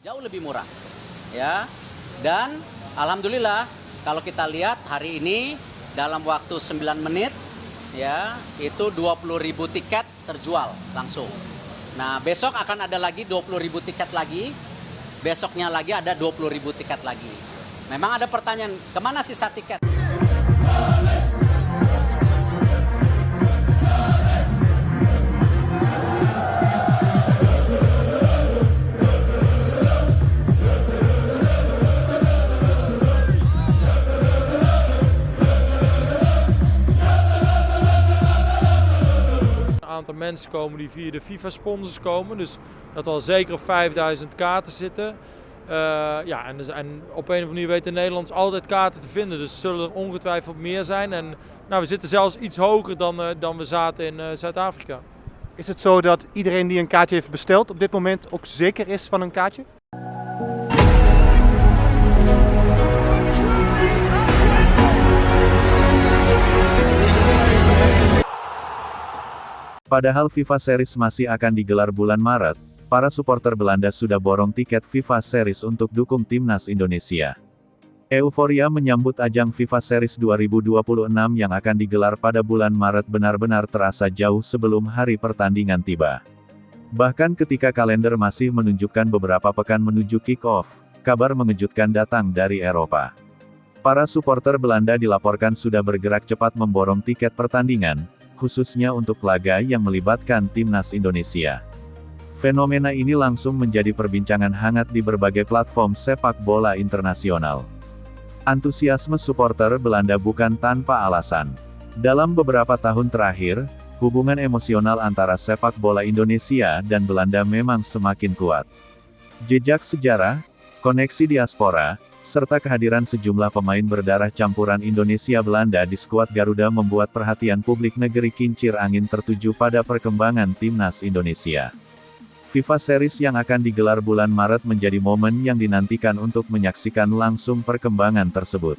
jauh lebih murah. Ya. Dan alhamdulillah kalau kita lihat hari ini dalam waktu 9 menit ya, itu 20.000 tiket terjual langsung. Nah, besok akan ada lagi 20.000 tiket lagi. Besoknya lagi ada 20.000 tiket lagi. Memang ada pertanyaan, kemana sisa tiket? Een aantal mensen komen die via de FIFA-sponsors komen, dus dat al zeker op 5000 kaarten zitten. En op een of andere manier weten Nederlands altijd kaarten te vinden, dus zullen er ongetwijfeld meer zijn. En we zitten zelfs iets hoger dan we zaten in Zuid-Afrika. Is het zo dat iedereen die een kaartje heeft besteld op dit moment ook zeker is van een kaartje? Padahal FIFA Series masih akan digelar bulan Maret, para supporter Belanda sudah borong tiket FIFA Series untuk dukung timnas Indonesia. Euforia menyambut ajang FIFA Series 2026 yang akan digelar pada bulan Maret benar-benar terasa jauh sebelum hari pertandingan tiba. Bahkan ketika kalender masih menunjukkan beberapa pekan menuju kick-off, kabar mengejutkan datang dari Eropa. Para supporter Belanda dilaporkan sudah bergerak cepat memborong tiket pertandingan, khususnya untuk laga yang melibatkan timnas Indonesia. Fenomena ini langsung menjadi perbincangan hangat di berbagai platform sepak bola internasional. Antusiasme supporter Belanda bukan tanpa alasan. Dalam beberapa tahun terakhir, hubungan emosional antara sepak bola Indonesia dan Belanda memang semakin kuat. Jejak sejarah, koneksi diaspora, serta kehadiran sejumlah pemain berdarah campuran Indonesia-Belanda di skuad Garuda membuat perhatian publik negeri kincir angin tertuju pada perkembangan timnas Indonesia. FIFA Series yang akan digelar bulan Maret menjadi momen yang dinantikan untuk menyaksikan langsung perkembangan tersebut.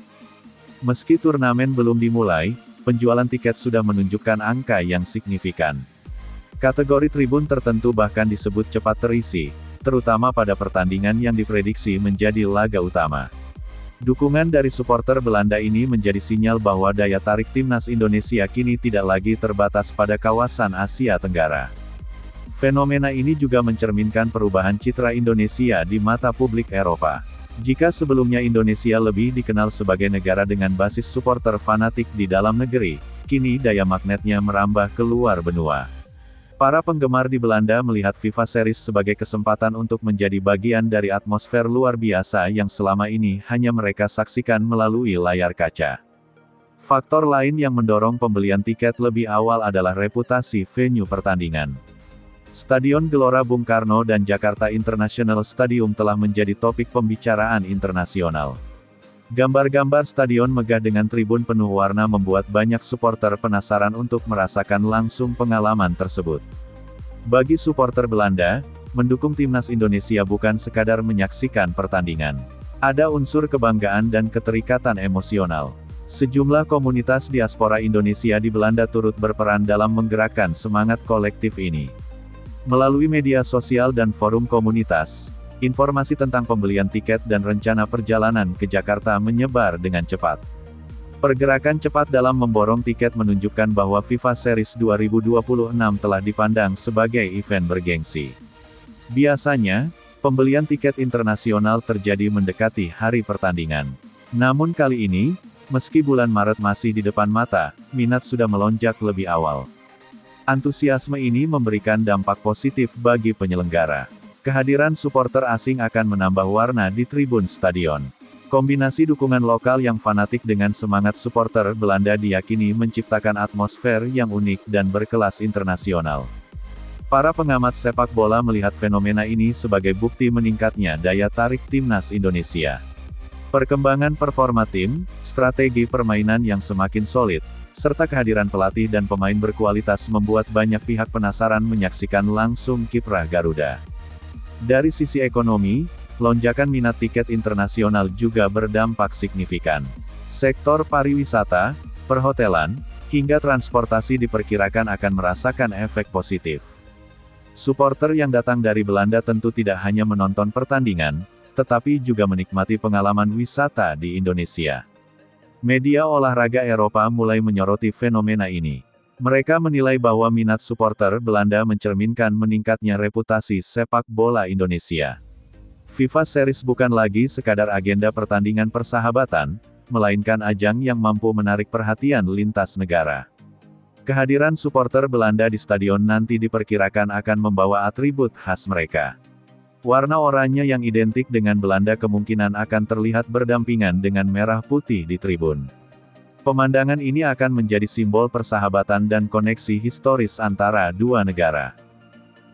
Meski turnamen belum dimulai, penjualan tiket sudah menunjukkan angka yang signifikan. Kategori tribun tertentu bahkan disebut cepat terisi, terutama pada pertandingan yang diprediksi menjadi laga utama. Dukungan dari supporter Belanda ini menjadi sinyal bahwa daya tarik timnas Indonesia kini tidak lagi terbatas pada kawasan Asia Tenggara. Fenomena ini juga mencerminkan perubahan citra Indonesia di mata publik Eropa. Jika sebelumnya Indonesia lebih dikenal sebagai negara dengan basis supporter fanatik di dalam negeri, kini daya magnetnya merambah ke luar benua. Para penggemar di Belanda melihat FIFA Series sebagai kesempatan untuk menjadi bagian dari atmosfer luar biasa yang selama ini hanya mereka saksikan melalui layar kaca. Faktor lain yang mendorong pembelian tiket lebih awal adalah reputasi venue pertandingan. Stadion Gelora Bung Karno dan Jakarta International Stadium telah menjadi topik pembicaraan internasional. Gambar-gambar stadion megah dengan tribun penuh warna membuat banyak supporter penasaran untuk merasakan langsung pengalaman tersebut. Bagi supporter Belanda, mendukung timnas Indonesia bukan sekadar menyaksikan pertandingan. Ada unsur kebanggaan dan keterikatan emosional. Sejumlah komunitas diaspora Indonesia di Belanda turut berperan dalam menggerakkan semangat kolektif ini. Melalui media sosial dan forum komunitas, informasi tentang pembelian tiket dan rencana perjalanan ke Jakarta menyebar dengan cepat. Pergerakan cepat dalam memborong tiket menunjukkan bahwa FIFA Series 2026 telah dipandang sebagai event bergengsi. Biasanya, pembelian tiket internasional terjadi mendekati hari pertandingan. Namun kali ini, meski bulan Maret masih di depan mata, minat sudah melonjak lebih awal. Antusiasme ini memberikan dampak positif bagi penyelenggara. Kehadiran supporter asing akan menambah warna di tribun stadion. Kombinasi dukungan lokal yang fanatik dengan semangat supporter Belanda diyakini menciptakan atmosfer yang unik dan berkelas internasional. Para pengamat sepak bola melihat fenomena ini sebagai bukti meningkatnya daya tarik timnas Indonesia. Perkembangan performa tim, strategi permainan yang semakin solid, serta kehadiran pelatih dan pemain berkualitas membuat banyak pihak penasaran menyaksikan langsung kiprah Garuda. Dari sisi ekonomi, lonjakan minat tiket internasional juga berdampak signifikan. Sektor pariwisata, perhotelan, hingga transportasi diperkirakan akan merasakan efek positif. Supporter yang datang dari Belanda tentu tidak hanya menonton pertandingan, tetapi juga menikmati pengalaman wisata di Indonesia. Media olahraga Eropa mulai menyoroti fenomena ini. Mereka menilai bahwa minat supporter Belanda mencerminkan meningkatnya reputasi sepak bola Indonesia. FIFA Series bukan lagi sekadar agenda pertandingan persahabatan, melainkan ajang yang mampu menarik perhatian lintas negara. Kehadiran supporter Belanda di stadion nanti diperkirakan akan membawa atribut khas mereka. Warna oranye yang identik dengan Belanda kemungkinan akan terlihat berdampingan dengan merah putih di tribun. Pemandangan ini akan menjadi simbol persahabatan dan koneksi historis antara dua negara.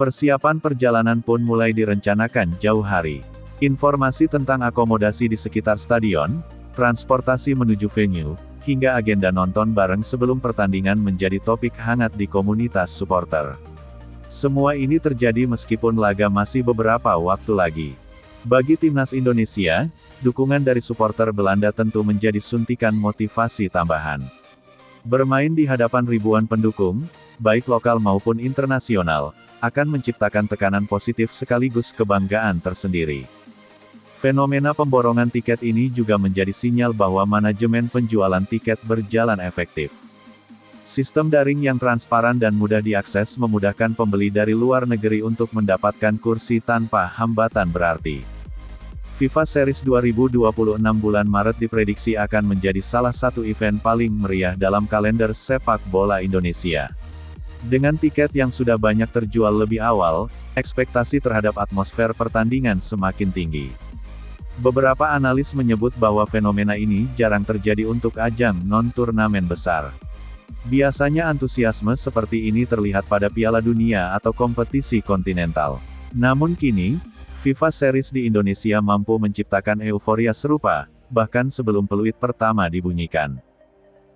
Persiapan perjalanan pun mulai direncanakan jauh hari. Informasi tentang akomodasi di sekitar stadion, transportasi menuju venue, hingga agenda nonton bareng sebelum pertandingan menjadi topik hangat di komunitas supporter. Semua ini terjadi meskipun laga masih beberapa waktu lagi. Bagi timnas Indonesia, dukungan dari supporter Belanda tentu menjadi suntikan motivasi tambahan. Bermain di hadapan ribuan pendukung, baik lokal maupun internasional, akan menciptakan tekanan positif sekaligus kebanggaan tersendiri. Fenomena pemborongan tiket ini juga menjadi sinyal bahwa manajemen penjualan tiket berjalan efektif. Sistem daring yang transparan dan mudah diakses memudahkan pembeli dari luar negeri untuk mendapatkan kursi tanpa hambatan berarti. FIFA Series 2026 bulan Maret diprediksi akan menjadi salah satu event paling meriah dalam kalender sepak bola Indonesia. Dengan tiket yang sudah banyak terjual lebih awal, ekspektasi terhadap atmosfer pertandingan semakin tinggi. Beberapa analis menyebut bahwa fenomena ini jarang terjadi untuk ajang non-turnamen besar. Biasanya antusiasme seperti ini terlihat pada Piala Dunia atau kompetisi kontinental. Namun kini, FIFA Series di Indonesia mampu menciptakan euforia serupa, bahkan sebelum peluit pertama dibunyikan.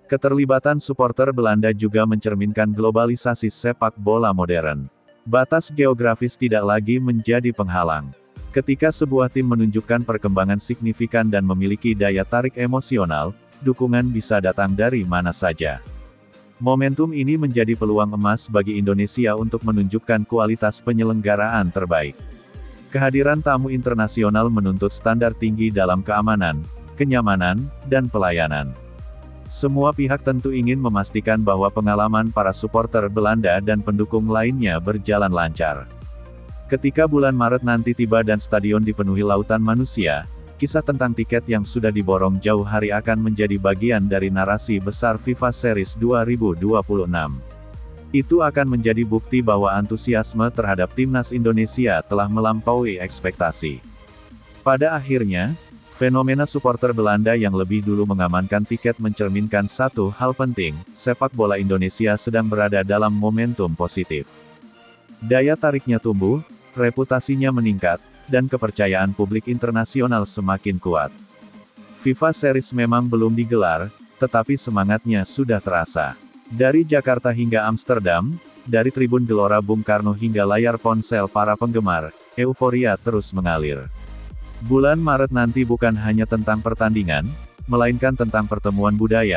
Keterlibatan supporter Belanda juga mencerminkan globalisasi sepak bola modern. Batas geografis tidak lagi menjadi penghalang. Ketika sebuah tim menunjukkan perkembangan signifikan dan memiliki daya tarik emosional, dukungan bisa datang dari mana saja. Momentum ini menjadi peluang emas bagi Indonesia untuk menunjukkan kualitas penyelenggaraan terbaik. Kehadiran tamu internasional menuntut standar tinggi dalam keamanan, kenyamanan, dan pelayanan. Semua pihak tentu ingin memastikan bahwa pengalaman para supporter Belanda dan pendukung lainnya berjalan lancar. Ketika bulan Maret nanti tiba dan stadion dipenuhi lautan manusia, kisah tentang tiket yang sudah diborong jauh hari akan menjadi bagian dari narasi besar FIFA Series 2026. Itu akan menjadi bukti bahwa antusiasme terhadap timnas Indonesia telah melampaui ekspektasi. Pada akhirnya, fenomena supporter Belanda yang lebih dulu mengamankan tiket mencerminkan satu hal penting, sepak bola Indonesia sedang berada dalam momentum positif. Daya tariknya tumbuh, reputasinya meningkat, dan kepercayaan publik internasional semakin kuat. FIFA Series memang belum digelar, tetapi semangatnya sudah terasa. Dari Jakarta hingga Amsterdam, dari Tribun Gelora Bung Karno hingga layar ponsel para penggemar, euforia terus mengalir. Bulan Maret nanti bukan hanya tentang pertandingan, melainkan tentang pertemuan budaya,